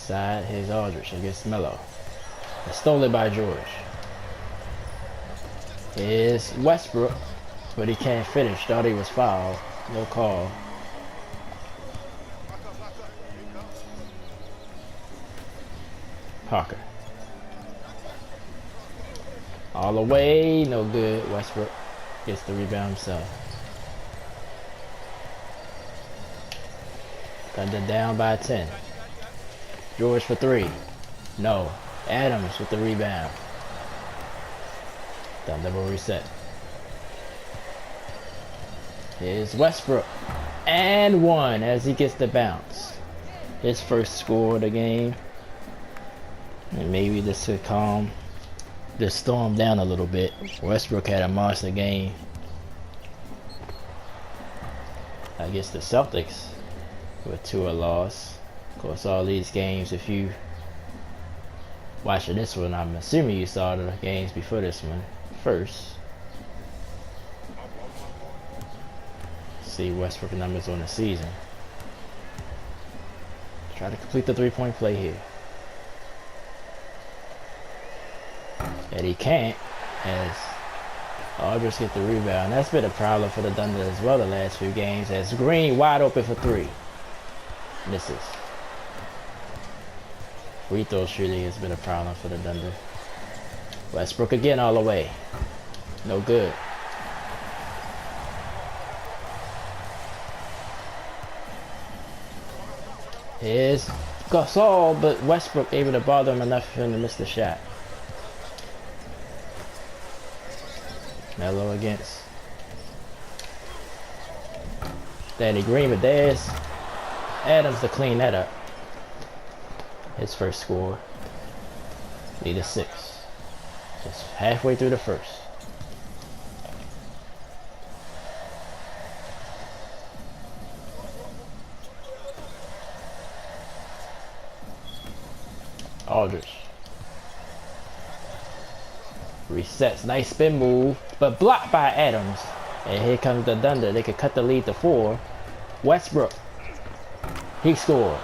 side. Here's Aldridge against Melo. It's stolen by George. Here's Westbrook, but he can't finish. Thought he was fouled. No call. Parker. All the way, no good. Westbrook gets the rebound himself. Thunder down by 10. George for 3. No. Adams with the rebound. Thunder will reset. Here's Westbrook. And 1 as he gets the bounce. His first score of the game. And maybe this could calm the storm down a little bit. Westbrook had a monster game against the Celtics with 2 loss. Of course, all these games, if you watching this one, I'm assuming you saw the games before this one first. See Westbrook numbers on the season. Try to complete the 3-point play here. And he can't, as Aldridge get the rebound. That's been a problem for the Thunder as well the last few games, as Green wide open for 3. Misses. Free throw shooting has been a problem for the Thunder. Westbrook again all the way. No good. Here's Gasol, but Westbrook able to bother him enough for him to miss the shot. Melo against Danny Green, but there's Adams to clean that up. His first score. Need a 6. Just halfway through the first. Aldridge. Resets. Nice spin move, but blocked by Adams. And here comes the Thunder. They could cut the lead to 4. Westbrook. He scores.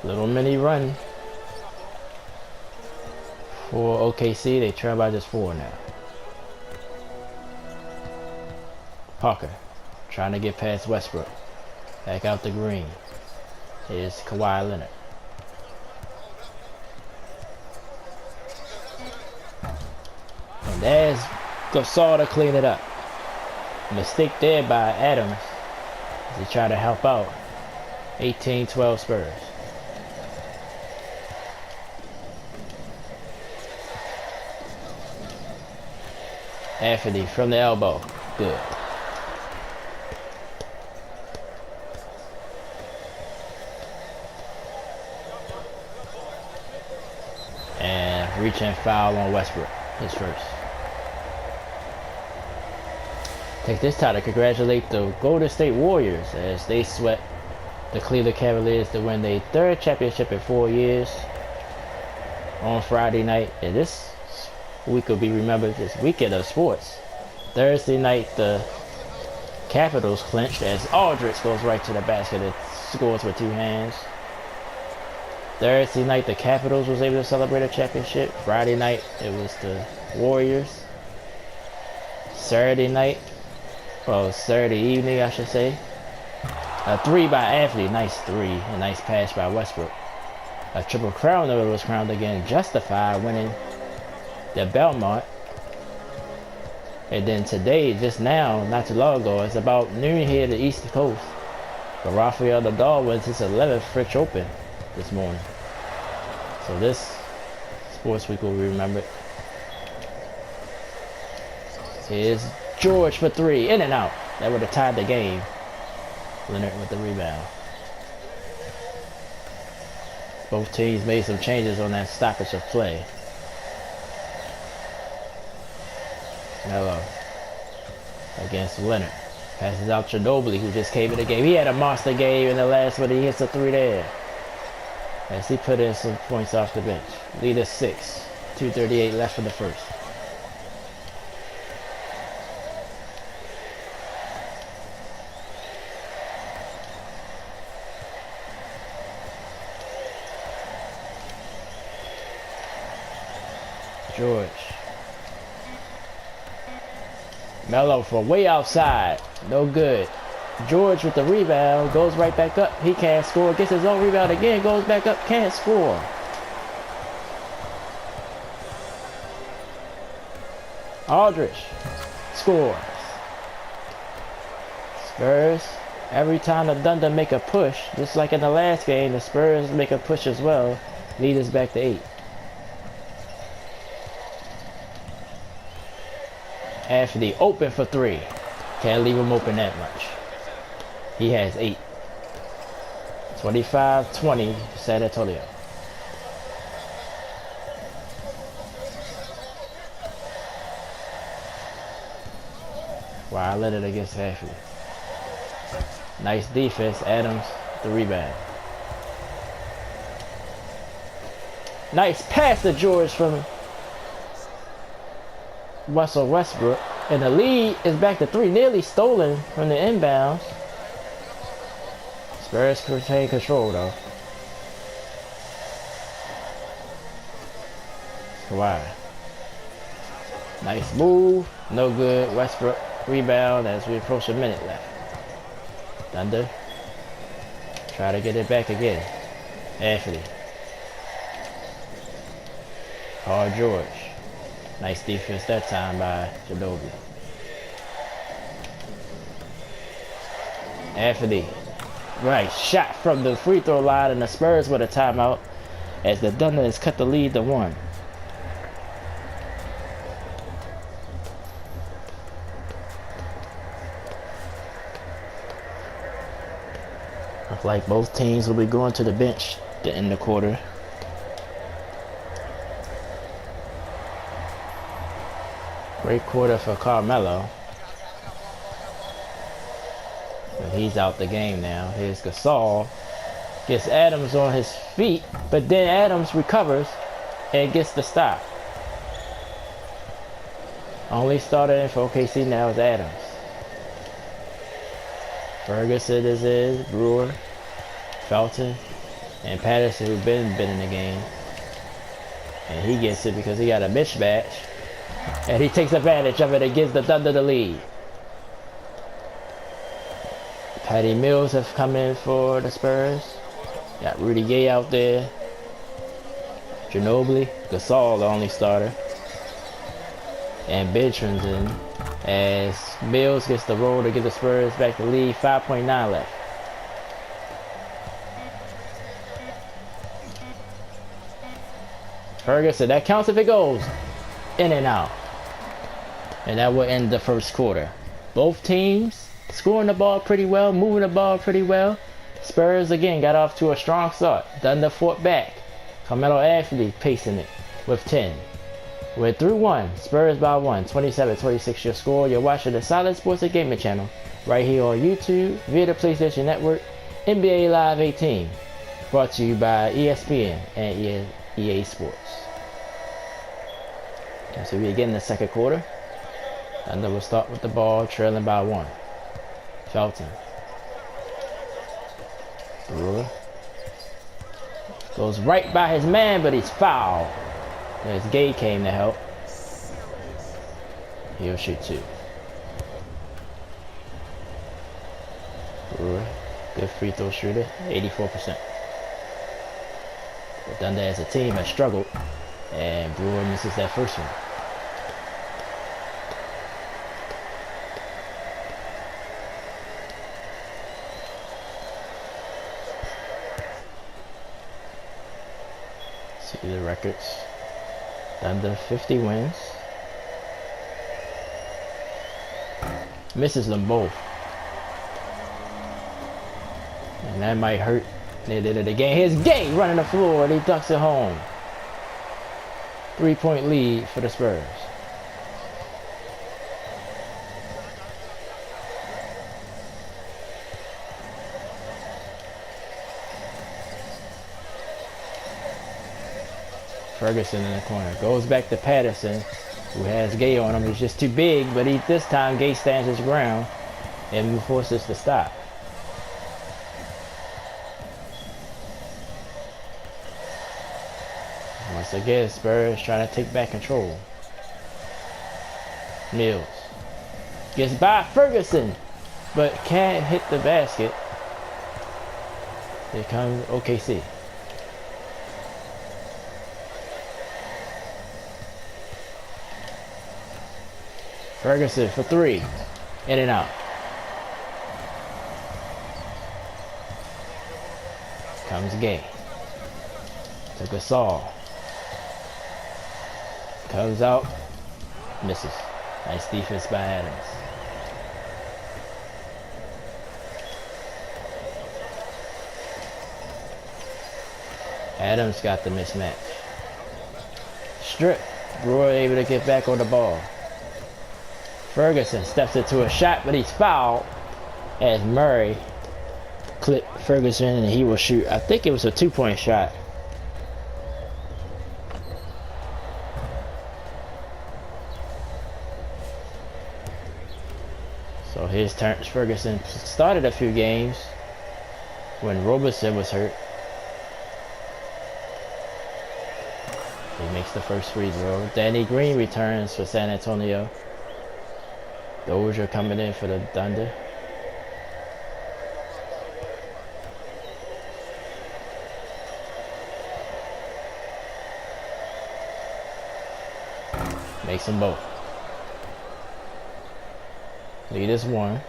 Little mini run for OKC. They trail by just 4 now. Parker trying to get past Westbrook. Back out to Green. Here's Kawhi Leonard. And there's Gasol to clean it up. Mistake there by Adams as he tried to help out. 18-12 Spurs. Anthony from the elbow. Good. And reach and foul on Westbrook. His first. Take this time to congratulate the Golden State Warriors as they swept the Cleveland Cavaliers to win their 3rd championship in 4 years on Friday night. And this week will be remembered this weekend of sports. Thursday night, the Capitals clinched as Aldridge goes right to the basket and scores with 2 hands. Thursday night, the Capitals was able to celebrate a championship. Friday night, it was the Warriors. Saturday night, well, Saturday evening, I should say. A 3 by Anthony, nice 3, a nice pass by Westbrook. A triple crown that was crowned again, justified winning the Belmont. And then today, just now, not too long ago, it's about noon here to the East Coast. But Rafael Nadal wins his 11th French Open this morning. So this sports week will be remembered. Here's George for 3, in and out. That would have tied the game. Leonard with the rebound. Both teams made some changes on that stoppage of play. Melo against Leonard. Passes out Ginobili, who just came in the game. He had a monster game in the last one. He hits a 3 there. As he put in some points off the bench. Lead is 6. 2:38 left in the first. George. Melo for way outside. No good. George with the rebound. Goes right back up. He can't score. Gets his own rebound again. Goes back up. Can't score. Aldridge scores. Spurs. Every time the Thunder make a push, just like in the last game, the Spurs make a push as well. Lead us back to 8. Anthony open for 3. Can't leave him open that much. He has 8. 25-20 San Antonio. Wow, I let it against Anthony. Nice defense. Adams, the rebound. Nice pass to George from Russell Westbrook. And the lead is back to 3. Nearly stolen from the inbounds. Spurs retain control though. Kawhi. Nice move. No good. Westbrook rebound as we approach a minute left. Thunder. Try to get it back again. Anthony. Paul George. Nice defense that time by Ginobili. Anthony. Right shot from the free throw line, and the Spurs with a timeout as the Thunder has cut the lead to 1. Looks like both teams will be going to the bench to end the quarter. Great quarter for Carmelo. But he's out the game now. Here's Gasol. Gets Adams on his feet, but then Adams recovers and gets the stop. Only starter in for OKC now is Adams. Ferguson is in, Brewer, Felton, and Patterson, who've been in the game. And he gets it because he got a mismatch. And he takes advantage of it and gives the Thunder the lead. Patty Mills have come in for the Spurs. Got Rudy Gay out there. Ginobili, Gasol, the only starter. And Bertrand's in as Mills gets the roll to give the Spurs back the lead. 5.9 left. Ferguson, that counts if it goes. In and out. And that will end the first quarter. Both teams scoring the ball pretty well, moving the ball pretty well. Spurs again got off to a strong start. Thunder fought back. Carmelo Anthony pacing it with 10. We're through 1. Spurs by 1. 27-26 your score. You're watching the Solid Sports and Gaming channel right here on YouTube via the PlayStation Network. NBA Live 18. Brought to you by ESPN and EA Sports. And so we begin the second quarter. Thunder will start with the ball, trailing by 1. Felton. Brewer. Goes right by his man, but he's fouled. As Gay came to help. He'll shoot 2. Brewer. Good free throw shooter. 84%. The Thunder as a team has struggled. And Brewer misses that first one. See the records. Thunder 50 wins. Misses them both. And that might hurt. They did it again. Here's Gay running the floor and he ducks it home. 3-point lead for the Spurs. Ferguson in the corner. Goes back to Patterson, who has Gay on him. He's just too big, but this time Gay stands his ground and forces the stop. Once again, Spurs trying to take back control. Mills gets by Ferguson, but can't hit the basket. Here comes OKC. Ferguson for three. In and out. Comes Gay. To Gasol. Comes out. Misses. Nice defense by Adams. Adams got the mismatch. Strip. Brewer able to get back on the ball. Ferguson steps into a shot, but he's fouled as Murray clipped Ferguson and he will shoot. I think it was a 2-point shot. So his turn. Ferguson started a few games when Roberson was hurt. He makes the first free throw. Danny Green returns for San Antonio. Dozier coming in for the Thunder. Makes them both. Lead is one.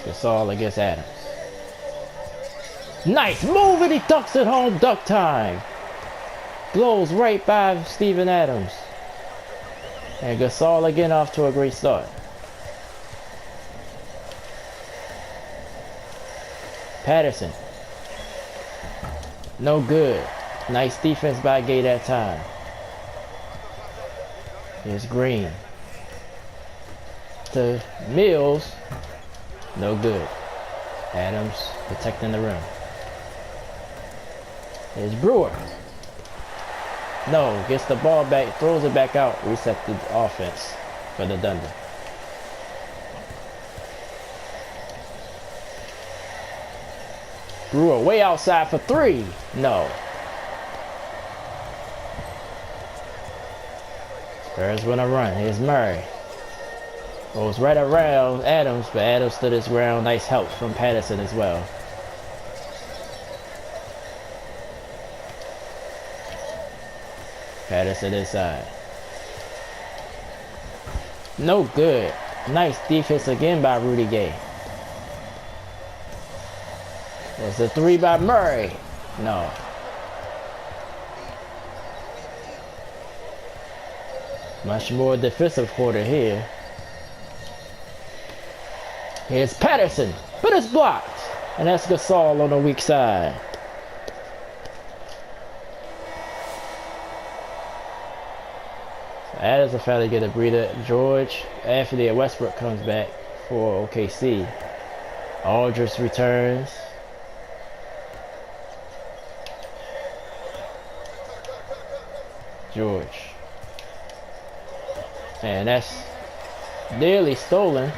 Gasol against Adams. Nice move and he ducks it home. Duck time. Blows right by Steven Adams. And Gasol again off to a great start. Patterson. No good. Nice defense by Gay that time. Here's Green. To Mills. No good. Adams protecting the rim. Here's Brewer. No, gets the ball back, throws it back out, reset the offense for the Thunder. Brewer way outside for three. No. Spurs win a run. Here's Murray. Goes right around Adams, but Adams stood his ground. Nice help from Patterson as well. Patterson inside. No good. Nice defense again by Rudy Gay. There's a three by Murray. No. Much more defensive quarter here. Here's Patterson, but it's blocked. And that's Gasol on the weak side. So Adams will finally get a breather. George, Anthony and Westbrook comes back for OKC. Aldridge returns. George. And that's nearly stolen.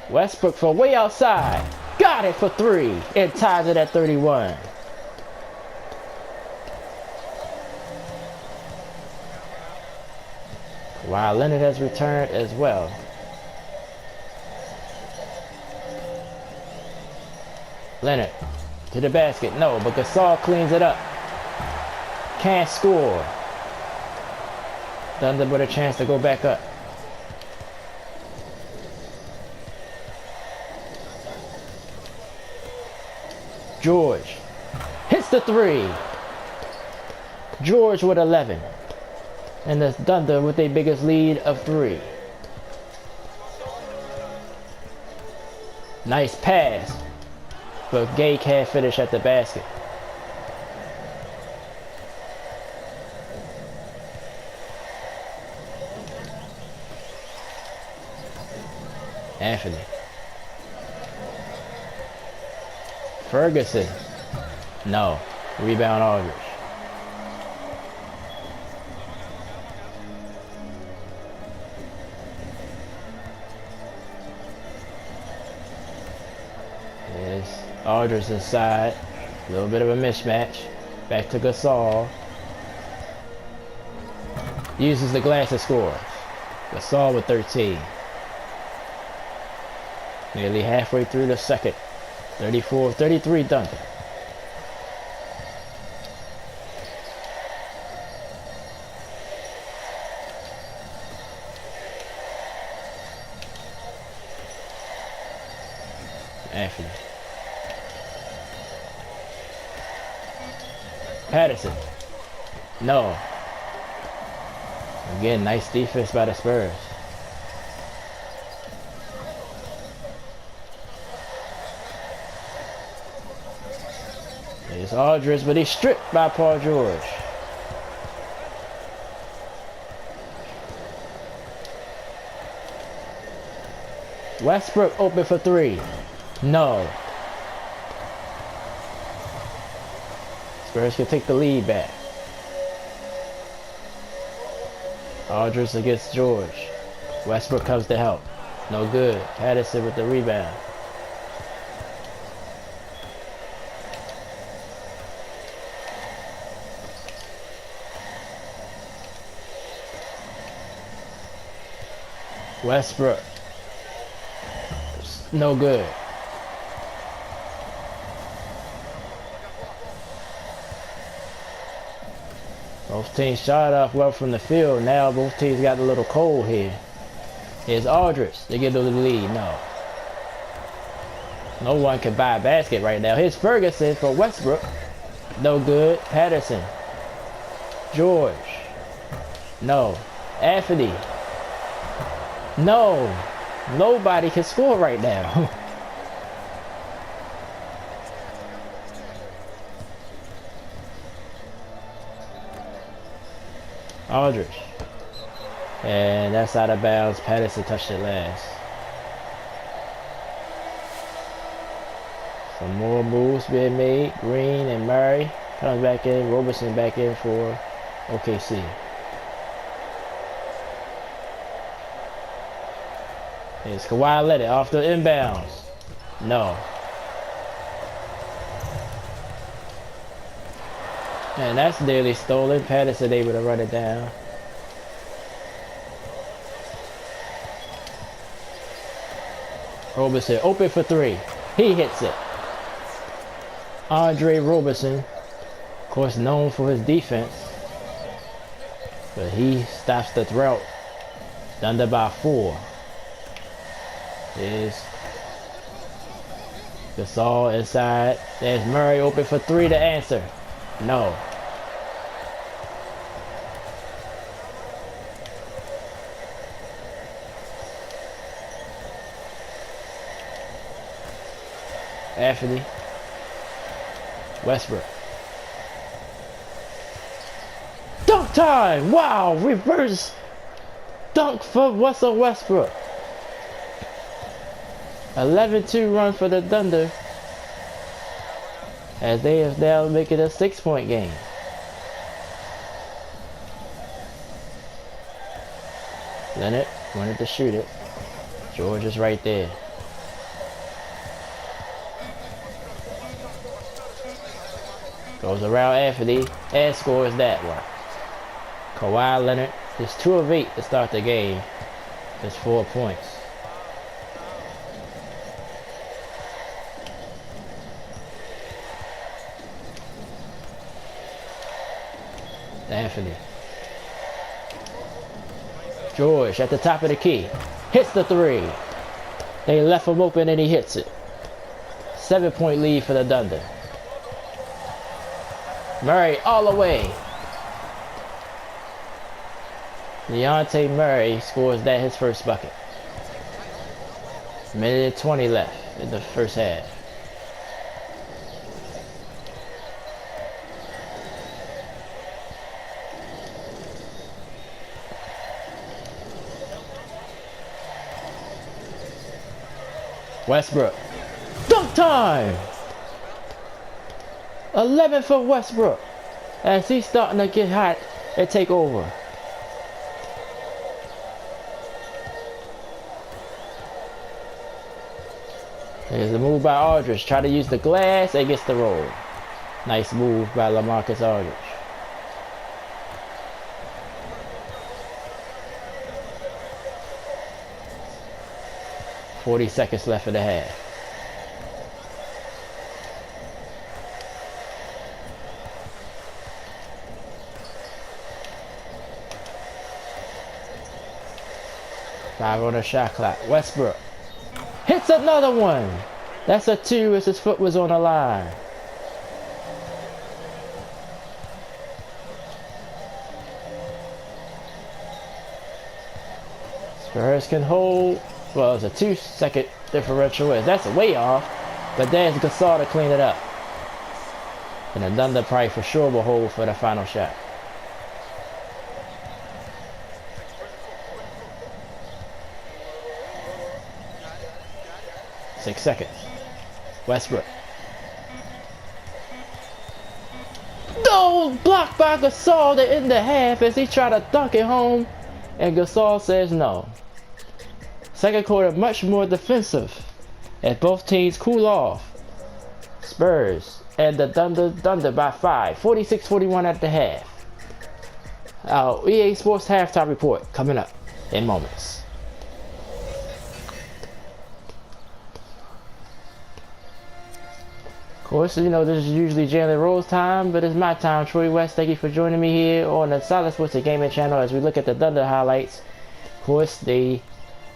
Westbrook from way outside. Got it for three. And ties it at 31. Kawhi Leonard has returned as well. Leonard to the basket. No, but Gasol cleans it up. Can't score. Thunder with a chance to go back up. George hits the three. George with 11. And the Thunder with their biggest lead of 3. Nice pass. But Gay can't finish at the basket. Anthony. Ferguson. No. Rebound Aldridge. Aldridge inside. A little bit of a mismatch. Back to Gasol. Uses the glass to score. Gasol with 13. Nearly halfway through the second. 34-33 Thunder. Anthony. Patterson. No. Again, nice defense by the Spurs. There's Aldridge, but he's stripped by Paul George. Westbrook open for three. No. Spurs can take the lead back. Aldridge against George. Westbrook comes to help. No good. Patterson with the rebound. Westbrook. No good. Both teams shot off well from the field. Now both teams got a little cold here. Here's Aldridge. They get the lead. No. No one can buy a basket right now. Here's Ferguson for Westbrook. No good. Patterson. George. No. Anthony. No. Nobody can score right now. Aldridge. And that's out of bounds. Patterson touched it last. Some more moves being made. Green and Murray comes back in. Roberson back in for OKC. Here's Kawhi Leonard off the inbounds. No. And that's nearly stolen. Patterson able to run it down. Roberson open for three. He hits it. Andre Roberson, of course known for his defense, but he stops the drought. Thunder by 4. Is Gasol inside. There's Murray open for three to answer. No. Anthony. Westbrook. Dunk time! Wow! Reverse dunk for Russell Westbrook. 11-2 run for the Thunder, as they have now making a 6-point game. Leonard wanted to shoot it. George is right there. Goes around Anthony and scores that one. Kawhi Leonard is 2 of 8 to start the game. That's 4 points. Anthony. George at the top of the key. Hits the three. They left him open and he hits it. 7-point lead for the Thunder. Murray all the way. Dejounte Murray scores that his first bucket. Minute and 20 left in the first half. Westbrook. Dunk time! 11 for Westbrook. As he's starting to get hot and take over. There's a move by Aldridge. Try to use the glass and gets the roll. Nice move by LaMarcus Aldridge. $40 left in the half. Five on the shot clock. Westbrook hits another one. That's a 2 as his foot was on the line. Spurs can hold. Well, it's a 2-second differential. That's way off. But there's Gasol to clean it up. And the Thunder probably for sure will hold for the final shot. Six seconds. Westbrook. No! Blocked by Gasol to end the half as he tried to dunk it home. And Gasol says no. Second quarter much more defensive as both teams cool off. Spurs and the Thunder by 5. 46-41 at the half. Our EA Sports halftime report coming up in moments. Of course, you know, this is usually Jalen Rose time, but it's my time. Troy West, thank you for joining me here on the Solid Sports Gaming channel as we look at the Thunder highlights. Of course, they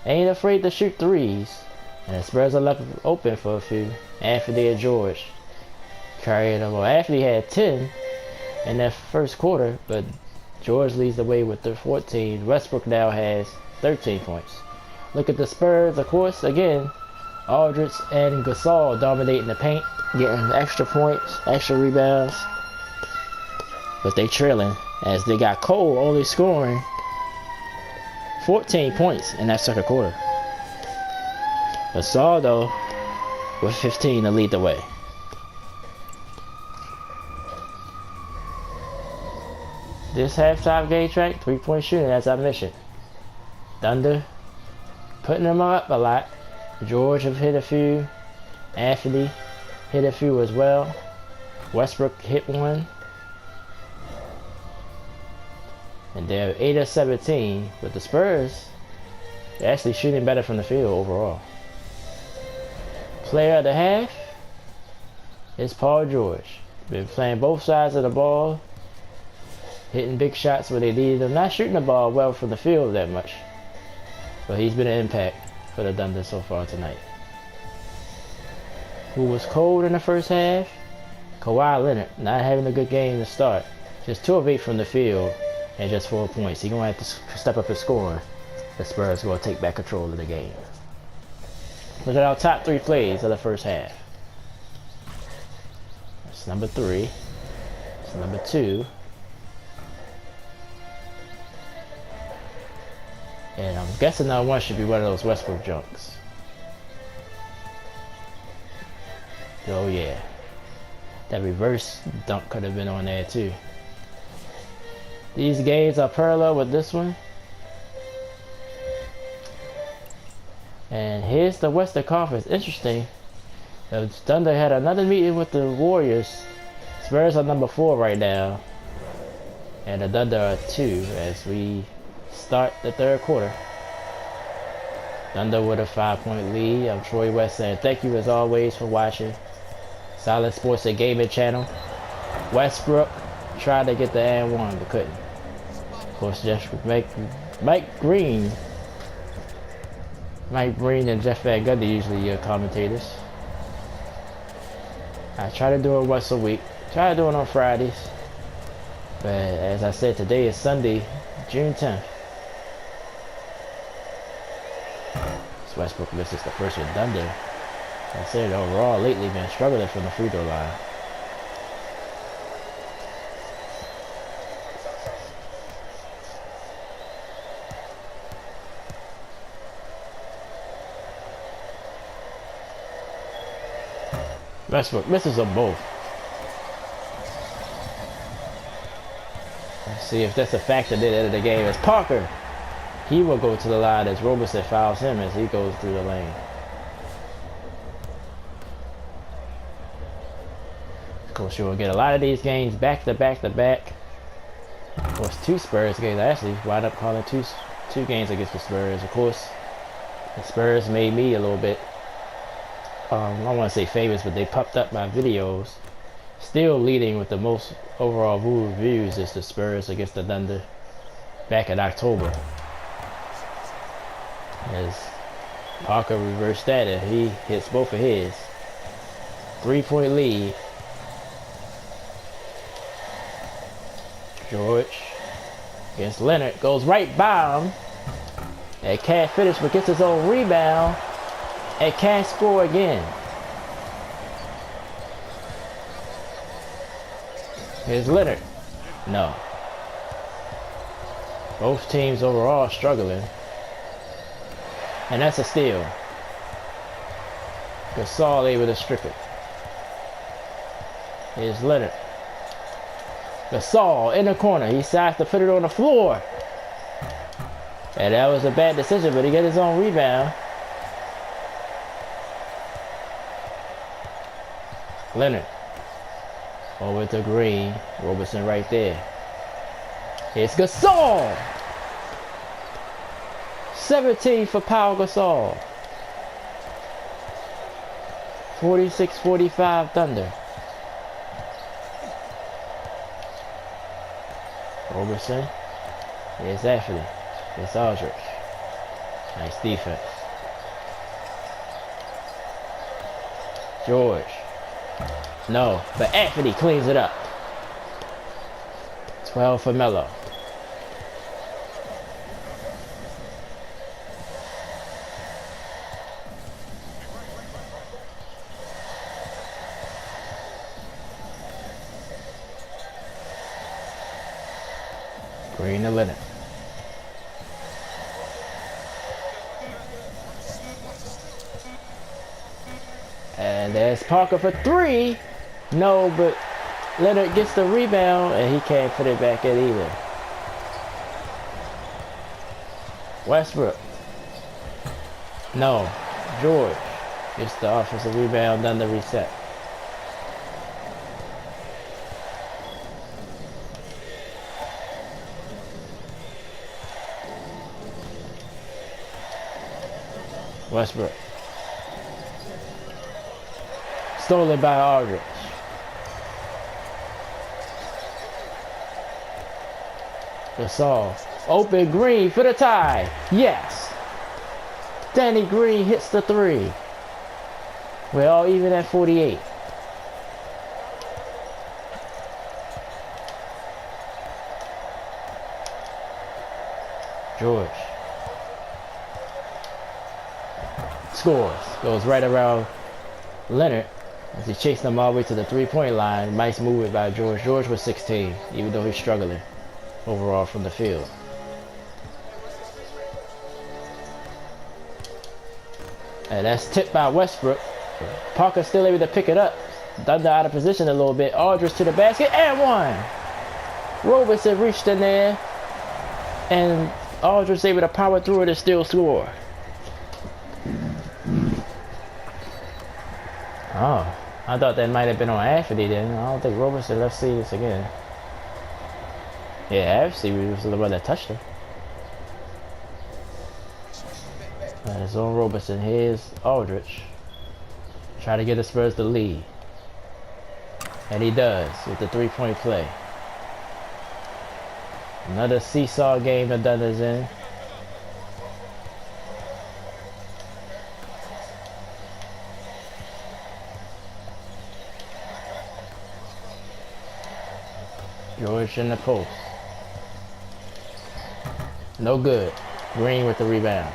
ain't afraid to shoot threes, and the Spurs are left open for a few. Anthony and George carrying them. Well, Anthony had 10 in that first quarter, but George leads the way with the 14. Westbrook now has 13 points. Look at the Spurs, of course, again, Aldridge and Gasol dominating the paint, getting extra points, extra rebounds. But they trailing as they got Cole only scoring 14 points in that second quarter. Gasol, though, with 15 to lead the way. This halftime game track, 3-point shooting, as I mentioned. Thunder putting them up a lot. George have hit a few. Anthony hit a few as well. Westbrook hit one. And they're 8 of 17. But the Spurs, they're actually shooting better from the field overall. Player of the half is Paul George. Been playing both sides of the ball. Hitting big shots where they needed them. Not shooting the ball well from the field that much. But he's been an impact for the Thunder so far tonight. Who was cold in the first half? Kawhi Leonard, not having a good game to start. Just 2 of 8 from the field and just 4 points. He's going to have to step up his scoring. The Spurs are going to take back control of the game. Look at our top 3 plays of the first half. That's number 3. That's number 2. And I'm guessing number 1 should be one of those Westbrook junks. Oh yeah. That reverse dunk could have been on there too. These games are parallel with this one. And here's the Western Conference. Interesting. The Thunder had another meeting with the Warriors. Spurs are number 4 right now. And the Thunder are 2 as we start the third quarter. Thunder with a 5-point lead. I'm Troy West saying thank you as always for watching Solid Sports and Gaming channel. Westbrook tried to get the and one but couldn't. Of course, Mike Green and Jeff Van Gundy usually your commentators. I try to do it once a week. Try to do it on Fridays. But as I said, today is Sunday, June 10th. Westbrook misses the first with Thunder. I said overall lately been struggling from the free throw line. Westbrook misses them both. Let's see if that's a factor at the end of the game. As Parker, he will go to the line as Roberson fouls him as he goes through the lane. course, you will get a lot of these games back to back to back. Of course, 2 Spurs games. I actually wound up calling two games against the Spurs. Of course, the Spurs made me a little bit, I don't want to say famous, but they popped up my videos. Still leading with the most overall views is the Spurs against the Thunder back in October. As Parker reversed that and he hits both of his. 3-point lead. George against Leonard, goes right by him and can't finish, but gets his own rebound and can't score again. Here's Leonard. No. Both teams overall struggling. And that's a steal. Gasol able to strip it. Here's Leonard. Gasol in the corner. He decides to put it on the floor. And that was a bad decision, but he got his own rebound. Leonard. Over to Green. Robertson right there. Here's Gasol. 17 for Pau Gasol. 46-45 Thunder. Robertson. Here's Ashley. Here's Aldridge. Nice defense. George. No, but Anthony cleans it up. 12 for Melo. Green to Leonard. And there's Parker for 3. No, but Leonard gets the rebound and he can't put it back in either. Westbrook. No. George gets the offensive rebound, done the reset. Westbrook. Stolen by Aldridge. Gasol. Open Green for the tie. Yes. Danny Green hits the 3. We're all even at 48. George. Scores. Goes right around Leonard as he chased them all the way to the 3-point line. Nice movement by George. George was 16, even though he's struggling overall from the field. And that's tipped by Westbrook. Parker still able to pick it up. Thunder out of position a little bit. Aldridge to the basket and one. Robertson reached in there. And Aldridge able to power through it and still score. Oh, I thought that might have been on Anthony then. I don't think Robertson, let's see this again. Yeah, Ashley was the one that touched him. It's on Robertson. Here's Aldridge. Try to get the Spurs the lead. And he does with the 3-point play. Another seesaw game the Thunder's in. George in the post. No good. Green with the rebound.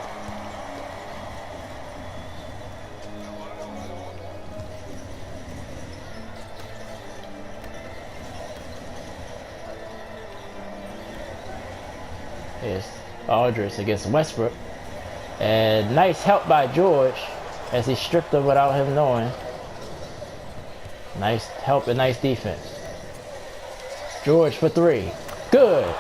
Here's Aldridge against Westbrook. And nice help by George as he stripped him without him knowing. Nice help and nice defense. George for 3. Good.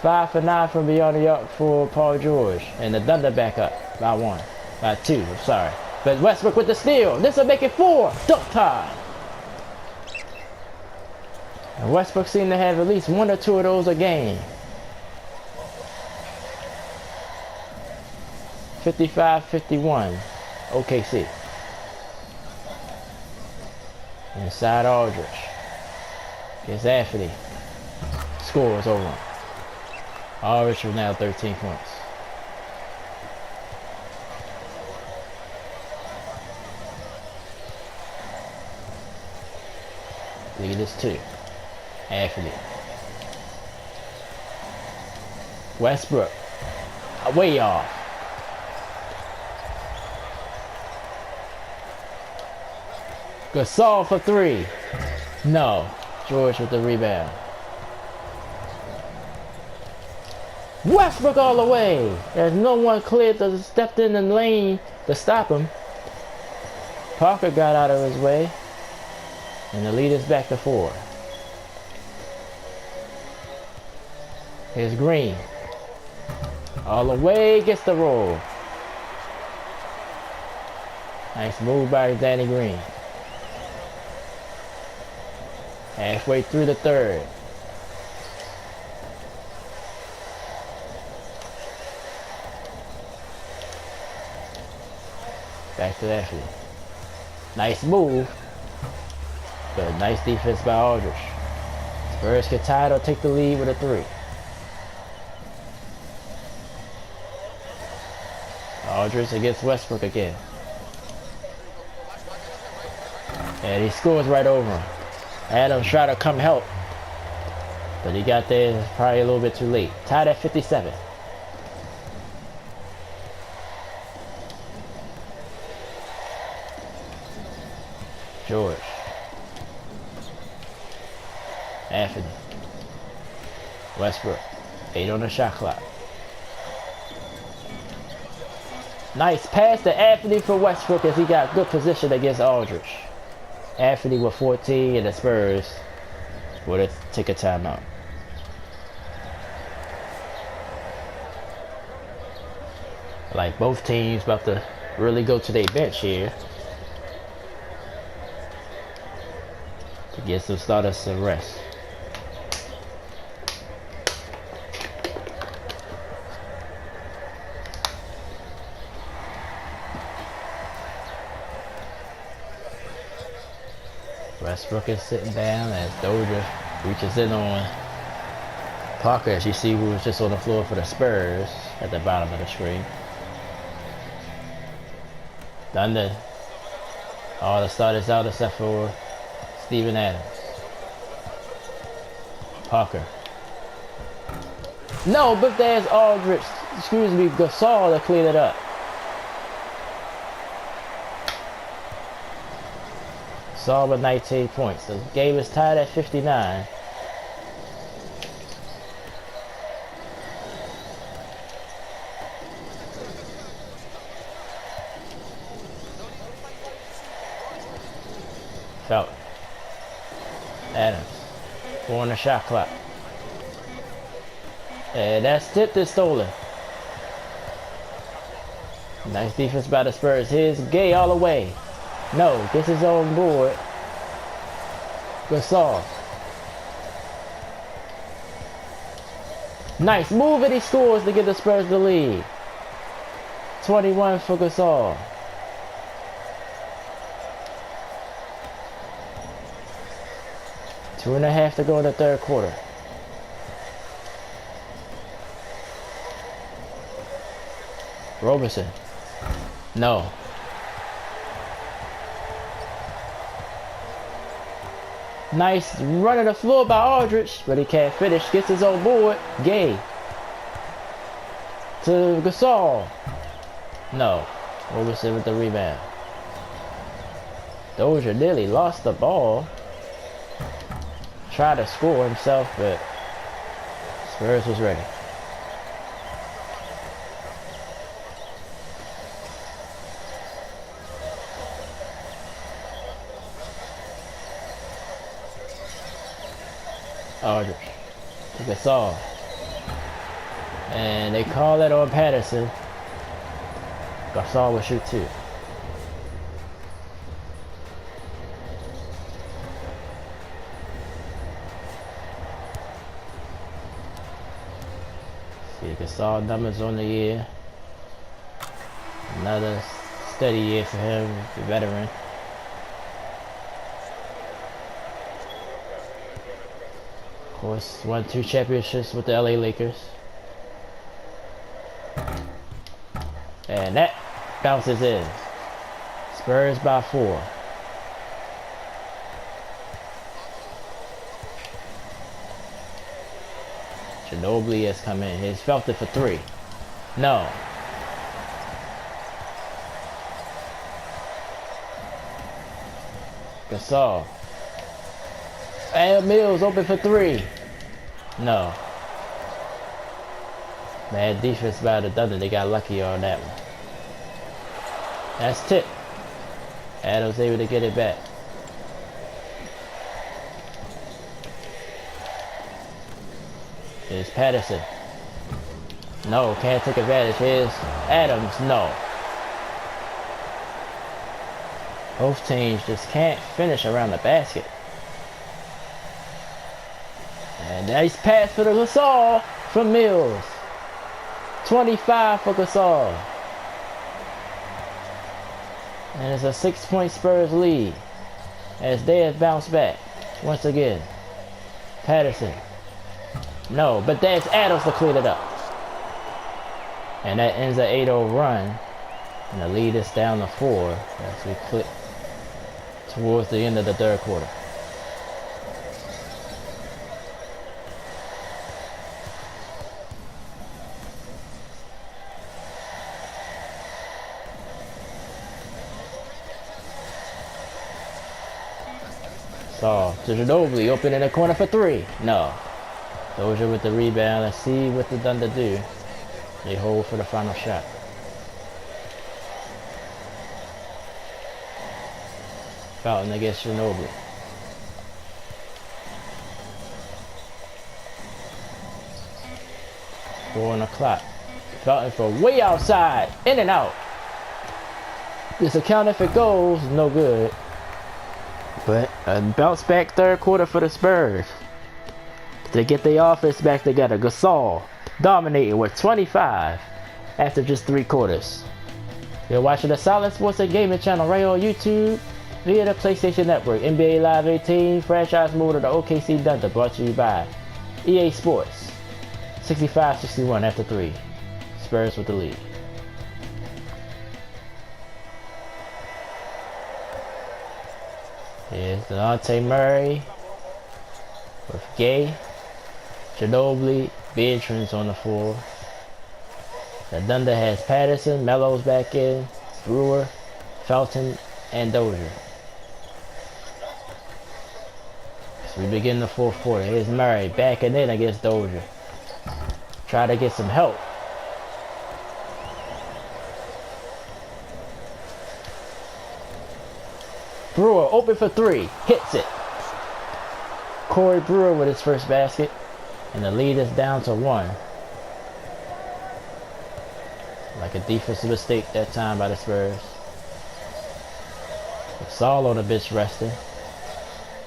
5 for 9 from beyond the arc for Paul George. And the Thunder back up by 1. By 2, I'm sorry. But Westbrook with the steal. This will make it 4. Dunk time. And Westbrook seemed to have at least 1 or 2 of those a game. 55-51. OKC. Inside Aldridge. Gets Anthony. Scores over him. Aldridge with now 13 points. Look at this too. Anthony. Westbrook. Way off. Gasol for 3. No. George with the rebound. Westbrook all the way. There's no one clear to step in the lane to stop him. Parker got out of his way. And the lead is back to 4. Here's Green. All the way, gets the roll. Nice move by Danny Green. Halfway through the third. Back to Ashley. Nice move. But nice defense by Aldridge. Spurs can tie it or take the lead with a 3. Aldridge against Westbrook again. And he scores right over him. Adams tried to come help. But he got there probably a little bit too late. Tied at 57. George. Anthony. Westbrook. 8 on the shot clock. Nice pass to Anthony for Westbrook as he got good position against Aldridge. Anthony with 14 and the Spurs would take a timeout. Like both teams about to really go to their bench here to get some starters some rest. Westbrook is sitting down as Dozier reaches in on Parker, as you see, who was just on the floor for the Spurs at the bottom of the screen. Thunder. All the starters out except for Steven Adams. Parker. No, but there's Aldridge, Gasol to clean it up. Gasol with 19 points. The game is tied at 59. Felton. Adams. 4 on the shot clock. And that's tipped and stolen. Nice defense by the Spurs. Here's Gay all the way. No, gets his own board. Gasol. Nice move, and he scores to give the Spurs the lead. 21 for Gasol. Two and a half to go in the third quarter. Roberson. No. Nice run of the floor by Aldridge, but he can't finish. Gets his own board. Gay. To Gasol. No. Roberson with the rebound. Dozier nearly lost the ball. Tried to score himself, but Spurs was ready. Aldridge. Gasol. And they call it on Patterson. Gasol will shoot 2. See, Gasol numbers on the year. Another steady year for him, the veteran. Of course, won 2 championships with the LA Lakers. And that bounces in. Spurs by 4. Ginobili has come in. He's felt it for 3. No. Gasol. And Mills open for 3. No. Bad defense by the Thunder. They got lucky on that one. That's tip. Adams able to get it back. Here's Patterson. No, can't take advantage. Here's Adams. No. Both teams just can't finish around the basket. And nice pass for the Gasol from Mills. 25 for Gasol. And it's a 6-point Spurs lead as they have bounced back once again. Patterson. No, but there's Adams to clean it up. And that ends an 8-0 run. And the lead is down to 4 as we click towards the end of the 3rd quarter. So, to Ginobili, open in the corner for 3. No. Dozier with the rebound. Let's see what the Thunder do. They hold for the final shot. Fountain against Ginobili. Four on the clock. Fountain for way outside. In and out. This account if it goes, no good. But a bounce back 3rd quarter for the Spurs. To get their offense back together. Gasol dominating with 25 after just 3 quarters. You're watching the Solid Sports and Gaming channel right on YouTube via the PlayStation Network. NBA Live 18 franchise mode of the OKC Thunder brought to you by EA Sports. 65-61 after 3. Spurs with the lead. Here's Dejounte Murray with Gay, Ginobili, Beatrice on the floor. The Thunder has Patterson, Melo's back in, Brewer, Felton, and Dozier. So we begin the 4th quarter. Here's Murray backing in against Dozier. Try to get some help. Brewer open for 3. Hits it. Corey Brewer with his first basket. And the lead is down to 1. Like a defensive mistake that time by the Spurs. Gasol on the bench resting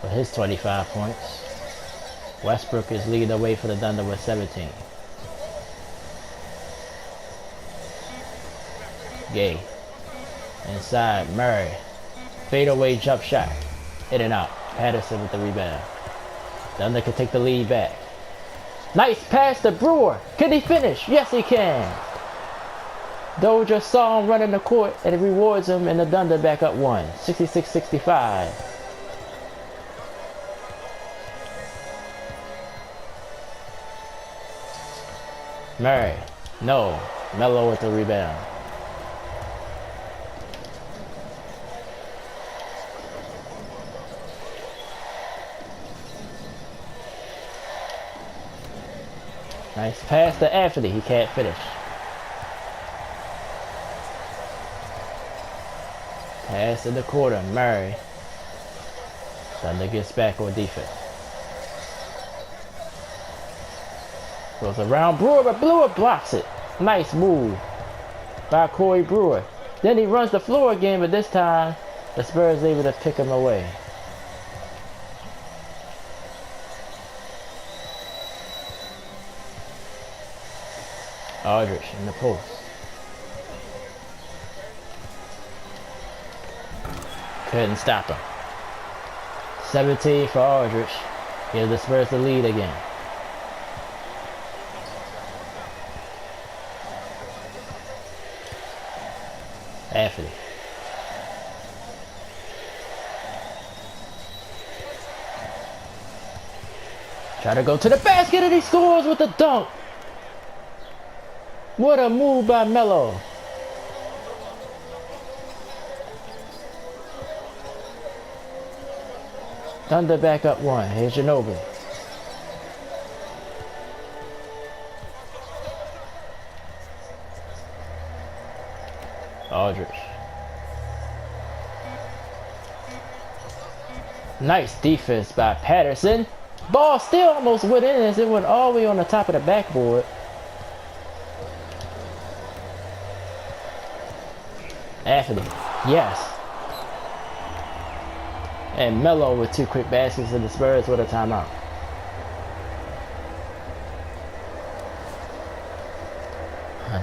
for his 25 points. Westbrook is leading the way for the Thunder with 17. Gay. Inside, Murray. Fadeaway jump shot. In and out. Patterson with the rebound. Thunder can take the lead back. Nice pass to Brewer. Can he finish? Yes, he can. Dozier saw him running the court and it rewards him, and the Thunder back up 1. 66-65. Murray. No. Melo with the rebound. Nice pass to Anthony. He can't finish. Pass in the quarter. Murray. Thunder gets back on defense. Goes around Brewer, but Brewer blocks it. Nice move by Corey Brewer. Then he runs the floor again, but this time the Spurs able to pick him away. Aldridge in the post. Couldn't stop him. 17 for Aldridge. Gives the Spurs the lead again. Anthony. Try to go to the basket and he scores with the dunk. What a move by Melo. Thunder back up one. Here's Ginobili. Aldridge. Nice defense by Patterson. Ball still almost went in as it went all the way on the top of the backboard. Anthony. Yes. And Melo with 2 quick baskets and the Spurs with a timeout.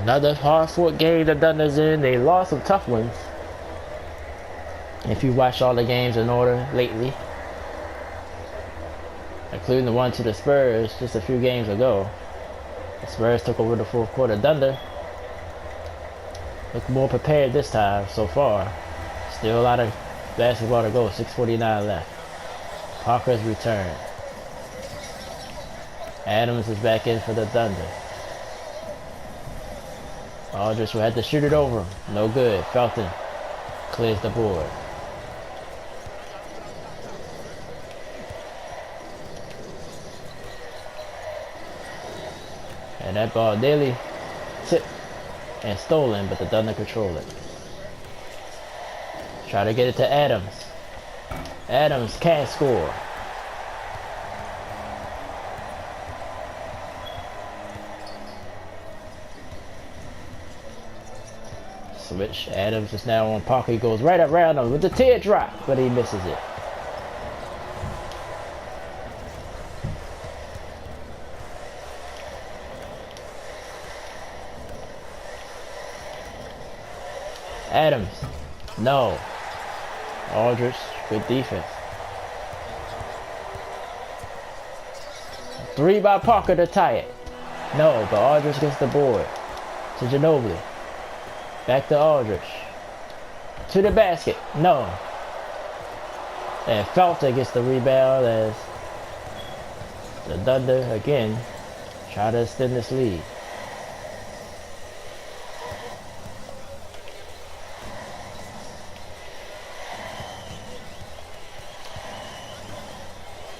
Another hard-fought game the Thunder's in. They lost some tough ones. If you watch all the games in order lately, including the one to the Spurs just a few games ago, the Spurs took over the fourth quarter. Thunder look more prepared this time so far. Still a lot of basketball to go. 6:49 left. Parker's return. Adams is back in for the Thunder. Aldridge will have to shoot it over him. No good. Felton clears the board. And that ball nearly tipped and stolen, but the Thunder control it. Try to get it to Adams. Adams can't score. Switch. Adams is now on Parker. He goes right around him with the teardrop, but he misses it. Adams. No. Aldridge. Good defense. 3 by Parker to tie it. No, but Aldridge gets the board. To Ginobili. Back to Aldridge. To the basket. No. And Felton gets the rebound as the Thunder again try to extend this lead.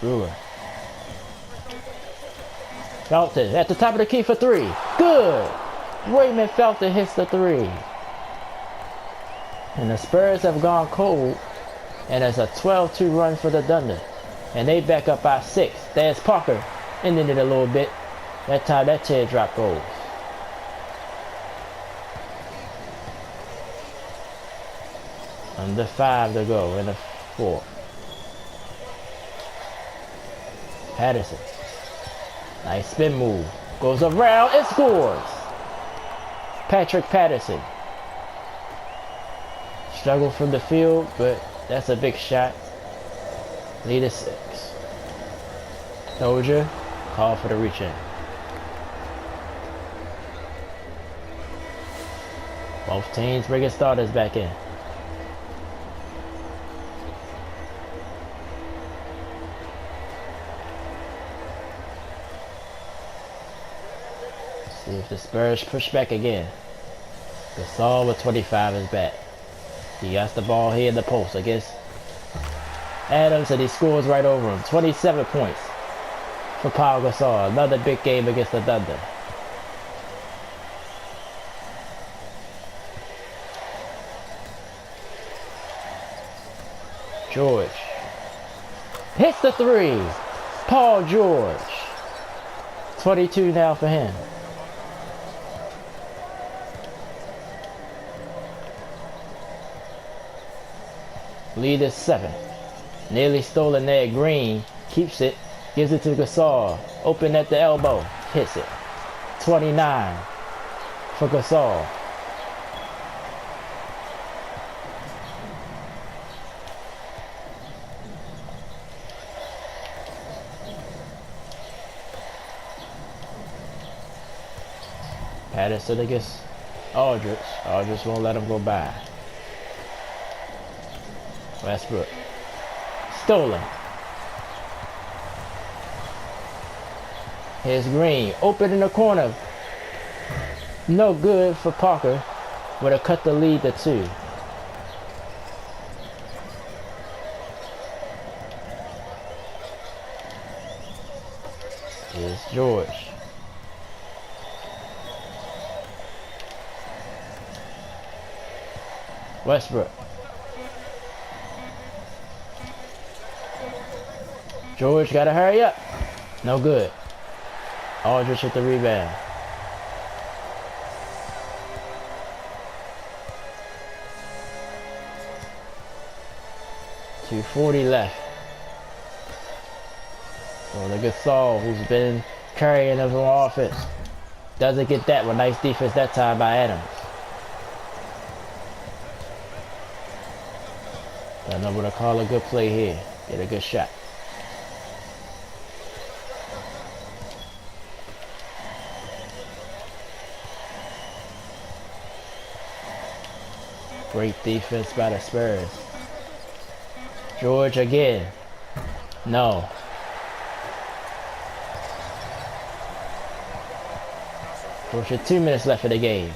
Brewer. Felton at the top of the key for 3. Good. Raymond Felton hits the 3. And the Spurs have gone cold. And it's a 12-2 run for the Thunder. And they back up by 6. There's Parker. Ending it a little bit. That time that teardrop goes. Under 5 to go in the 4th. Patterson. Nice spin move. Goes around and scores. Patrick Patterson. Struggled from the field, but that's a big shot. Lead is 6. Told you. Call for the reach in. Both teams bringing starters back in. See if the Spurs push back again. Gasol with 25 is back. He got the ball here in the post against Adams and he scores right over him. 27 points for Paul Gasol. Another big game against the Thunder. George hits the 3. Paul George. 22 now for him. Lead is 7. Nearly stolen there. Green keeps it. Gives it to Gasol. Open at the elbow. Hits it. 29 for Gasol. Patterson against Aldridge. Aldridge won't let him go by. Westbrook. Stolen. Here's Green. Open in the corner. No good for Parker. Would have cut the lead to 2. Here's George. Westbrook. George gotta hurry up. No good. Aldridge with the rebound. .240 left. So the Gasol, who's been carrying us on offense, doesn't get that one. Nice defense that time by Adams. I know what to call a good play here. Get a good shot. Great defense by the Spurs. George again. No. George with 2 minutes left of the game.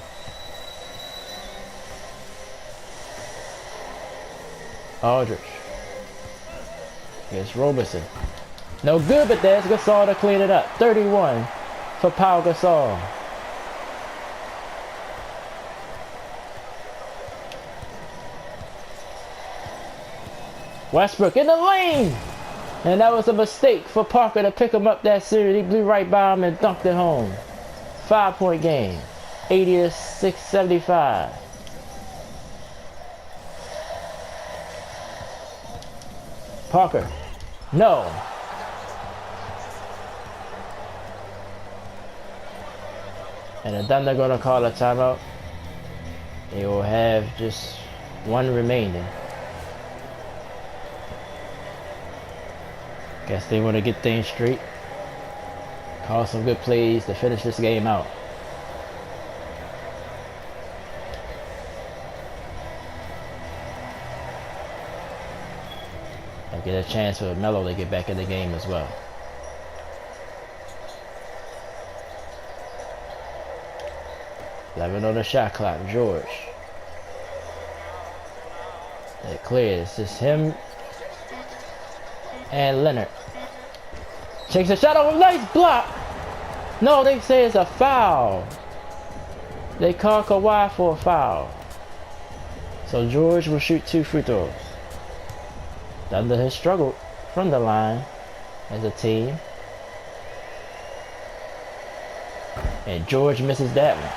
Aldridge. Here's Roberson. No good, but there's Gasol to clean it up. 31 for Pau Gasol. Westbrook in the lane! And that was a mistake for Parker to pick him up that series. He blew right by him and dunked it home. 5-point game. 80 to 675. Parker. No. And the Thunder gonna call a timeout. They will have just 1 remaining. Guess they want to get things straight. Call some good plays to finish this game out. And get a chance for Melo to get back in the game as well. On the shot clock, George. It clears. It's just him and Leonard. Takes a shot. Oh, nice block. No, they say it's a foul. They call Kawhi for a foul. So George will shoot 2 free throws. Thunder has struggled from the line as a team. And George misses that one.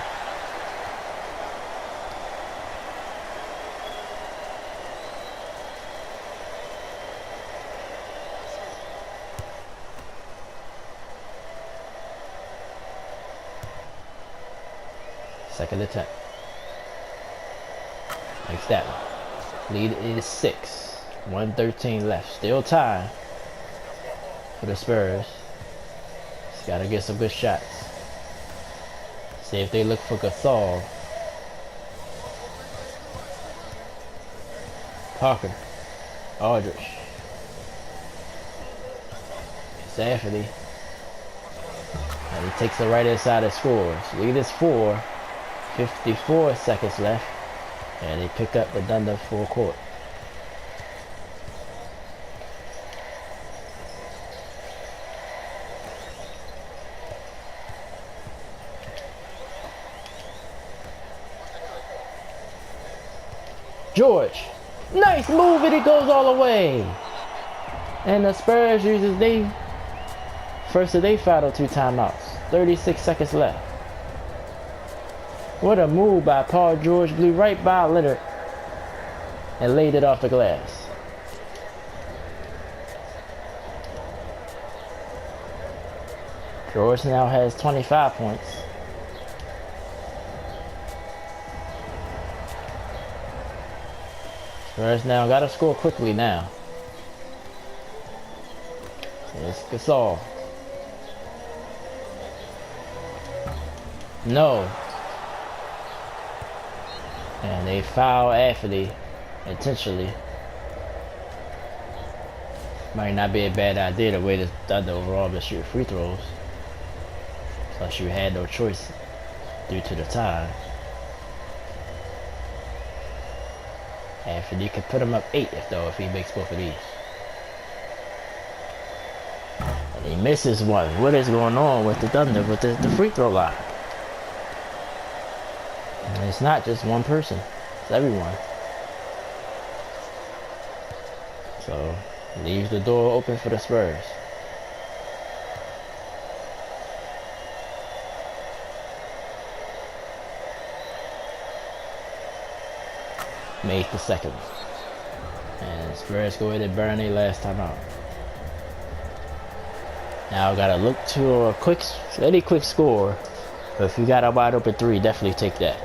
Second attempt. Makes that one. Lead is 6. 1:13 left. Still time for the Spurs. Just gotta get some good shots. See if they look for Gasol. Parker. Aldridge. It's Anthony. And he takes the right inside and scores. Lead is 4. 54 seconds left. And they pick up the Thunder full court. George. Nice move, and it goes all the way. And the Spurs uses first of they final 2 timeouts. 36 seconds left. What a move by Paul George. Blew right by Leonard and laid it off the glass. George now has 25 points. Spurs now gotta score quickly now. It's Gasol. No. And they foul Anthony intentionally. Might not be a bad idea the way the Thunder overall been shooting free throws. Plus you had no choice due to the tie. Anthony could put him up 8 if he makes both of these. And he misses one. What is going on with the Thunder with the free throw line? And it's not just one person. It's everyone. So leaves the door open for the Spurs. Made the second one. And Spurs go ahead and burn their last time out. Now gotta look to a quick score. But if you got a wide open 3, definitely take that.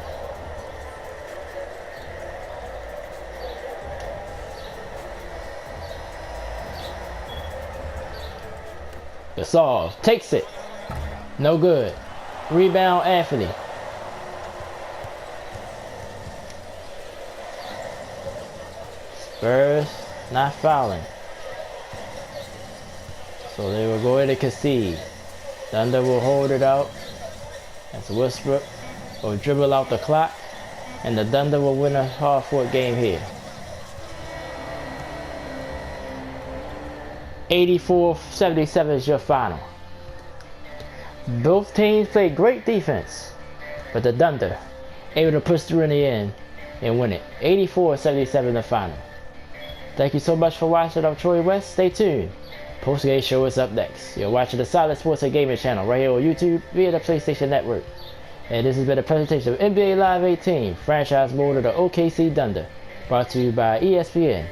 Gasol takes it. No good. Rebound Anthony. Spurs not fouling. So they will go ahead and concede. Thunder will hold it out. As Westbrook will dribble out the clock. And the Thunder will win a hard-fought game here. 84-77 is your final. Both teams played great defense, but the Thunder able to push through in the end and win it. 84-77 the final. Thank you so much for watching. I'm Troy West. Stay tuned. Post-game show is up next. You're watching the Solid Sports and Gaming channel right here on YouTube via the PlayStation Network. And this has been a presentation of NBA Live 18 franchise mode of the OKC Thunder, brought to you by ESPN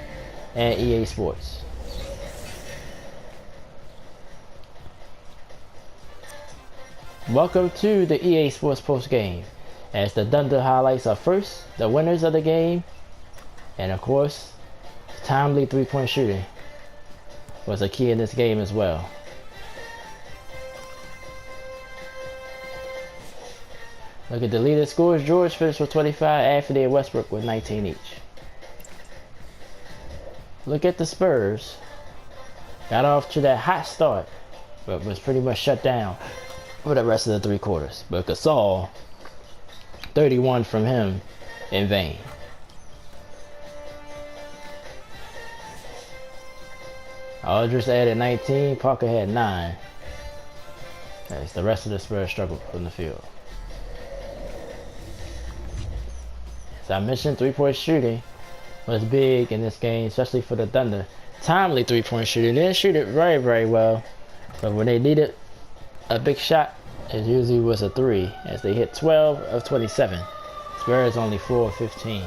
and EA Sports. Welcome to the EA Sports post game, as the Thunder highlights are first, the winners of the game, and of course, timely three-point shooting was a key in this game as well. Look at the leading scores. George finished with 25, Anthony and Westbrook with 19 each. Look at the Spurs. Got off to that hot start, but was pretty much shut down for the rest of the 3 quarters. But Gasol, 31 from him in vain. Aldridge added 19, Parker had 9. As the rest of the Spurs struggled from the field. As I mentioned, three-point shooting was big in this game, especially for the Thunder. Timely three-point shooting. They didn't shoot it very, very well, but when they needed a big shot, it usually was a 3, as they hit 12 of 27. Spurs only 4 of 15.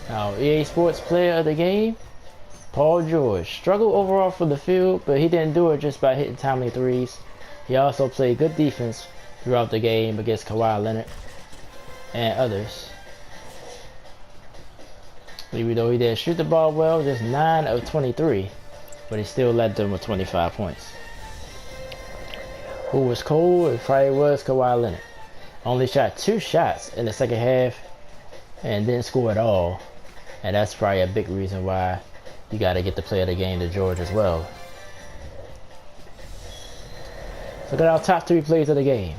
Now, EA Sports player of the game, Paul George. Struggled overall from the field, but he didn't do it just by hitting timely threes. He also played good defense throughout the game against Kawhi Leonard and others. Even though he didn't shoot the ball well, just 9 of 23, but he still led them with 25 points. Who was cold? It probably was Kawhi Leonard. Only shot 2 shots in the second half and didn't score at all. And that's probably a big reason why you got to get the player of the game to George as well. Look at our top 3 plays of the game.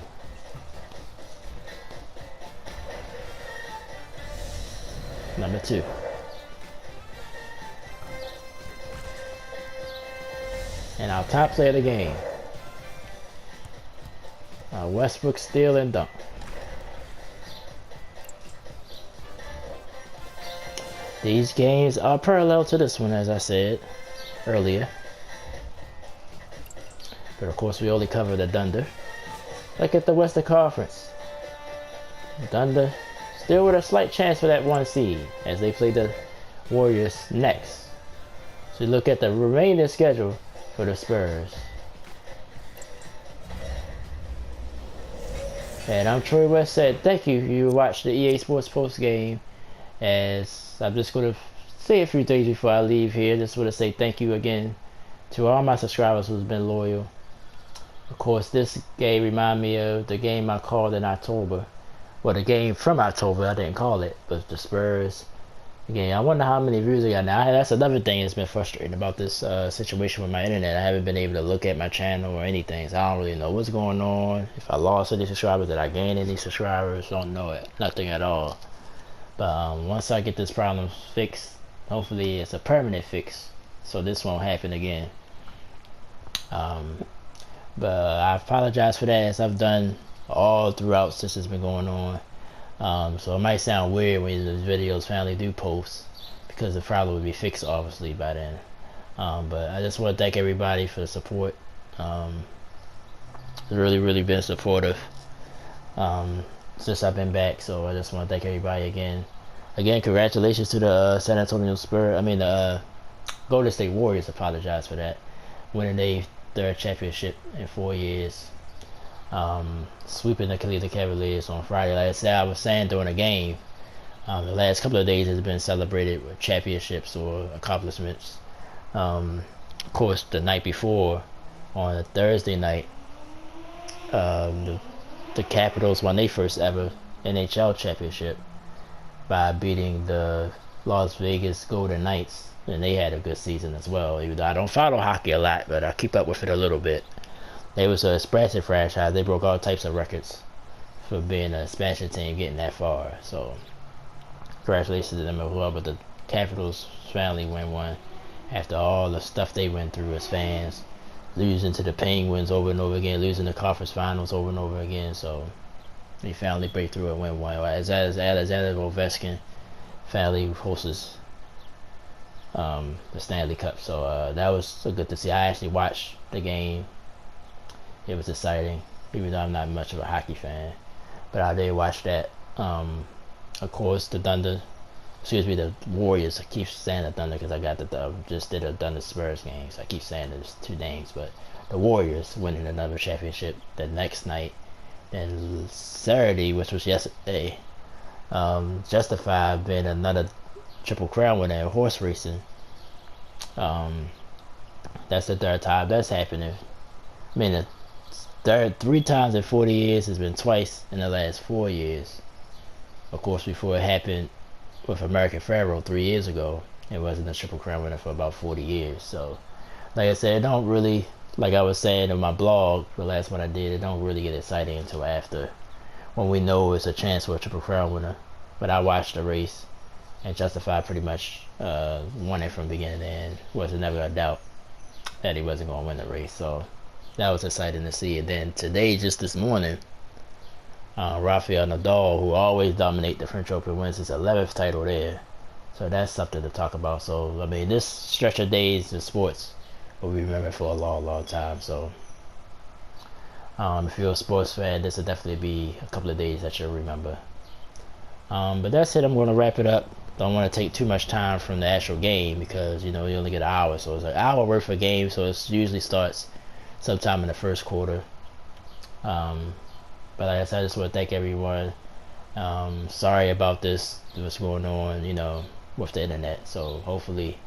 Number 2. And our top player of the game. Westbrook steal and dunk. These games are parallel to this one, as I said earlier. But of course, we only cover the Thunder. Look at the Western Conference. Thunder still with a slight chance for that 1 seed, as they play the Warriors next. So look at the remaining schedule for the Spurs. And I'm Troy West said, thank you. You watched the EA Sports post game As I'm just going to say a few things before I leave here. Just want to say thank you again to all my subscribers who's been loyal. Of course, this game reminded me of the game I called in October. Well, the game from October, I didn't call it, but the Spurs game. I wonder how many views I got now. That's another thing that's been frustrating about this situation with my internet. I haven't been able to look at my channel or anything, so I don't really know what's going on. If I lost any subscribers, did I gain any subscribers? Don't know it. Nothing at all. But once I get this problem fixed, hopefully it's a permanent fix, so this won't happen again. But I apologize for that, as I've done all throughout since it's been going on. So it might sound weird when these videos finally do post, because the problem will be fixed obviously by then. But I just want to thank everybody for the support. It's really been supportive since I've been back. So I just want to thank everybody again. Congratulations to the San Antonio Spurs. I mean the Golden State Warriors. Apologize for that, winning their third championship in 4 years. Sweeping the Cleveland Cavaliers on Friday. Like I said, I was saying during the game, the last couple of days has been celebrated with championships or accomplishments. Of course, the night before, on a Thursday night, the Capitals won their first ever NHL championship by beating the Las Vegas Golden Knights, and they had a good season as well. Even though I don't follow hockey a lot, but I keep up with it a little bit. They was a expansion franchise. They broke all types of records for being an expansion team, getting that far. So congratulations to them as well. But the Capitals finally win one after all the stuff they went through as fans, losing to the Penguins over and over again, losing the conference finals over and over again. So they finally break through and win one. As Alexander Ovechkin finally hosts the Stanley Cup. So that was so good to see. I actually watched the game. It was exciting, even though I'm not much of a hockey fan. But I did watch that. Of course, the Warriors. I keep saying the Thunder because I got just did a Thunder Spurs game, so I keep saying there's two names. But the Warriors winning another championship the next night. Then Saturday, which was yesterday, justified being another Triple Crown winner in horse racing. That's the third time that's happening. I mean, the 3 times in 40 years has been twice in the last 4 years. Of course, before it happened with American Pharaoh 3 years ago, it wasn't a Triple Crown winner for about 40 years. So, like I said, it don't really, like I was saying in my blog, the last one I did, it don't really get exciting until after, when we know it's a chance for a Triple Crown winner. But I watched the race, and Justified pretty much won it from beginning to end. Wasn't never a doubt that he wasn't going to win the race. So that was exciting to see. And then today, just this morning, Rafael Nadal, who always dominate the French Open, wins his 11th title there. So that's something to talk about. So, I mean, this stretch of days in sports will be remembered for a long time. So, if you're a sports fan, this will definitely be a couple of days that you'll remember. But that's it. I'm going to wrap it up. Don't want to take too much time from the actual game, because, you know, you only get an hour. So it's an hour worth of game. So it usually starts sometime in the first quarter. But like I said, I just want to thank everyone. Sorry about what's going on, you know, with the internet. So hopefully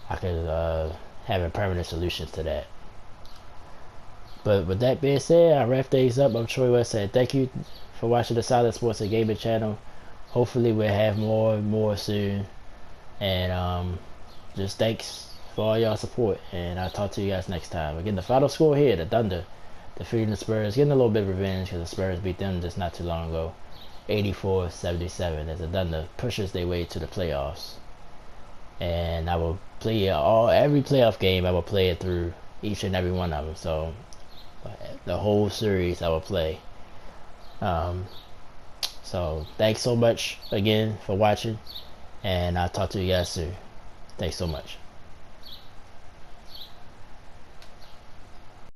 I can have a permanent solution to that. But with that being said, I wrap things up. I'm Troy West saying thank you for watching the Silent Sports and Gaming channel. Hopefully we'll have more soon. And just thanks for all y'all support. And I'll talk to you guys next time. Again, the final score here, the Thunder defeating the Spurs, getting a little bit of revenge because the Spurs beat them just not too long ago, 84-77, as the Thunder pushes their way to the playoffs. And I will play every playoff game. I will play it through each and every one of them. So the whole series I will play. So thanks so much again for watching, and I'll talk to you guys soon. Thanks so much.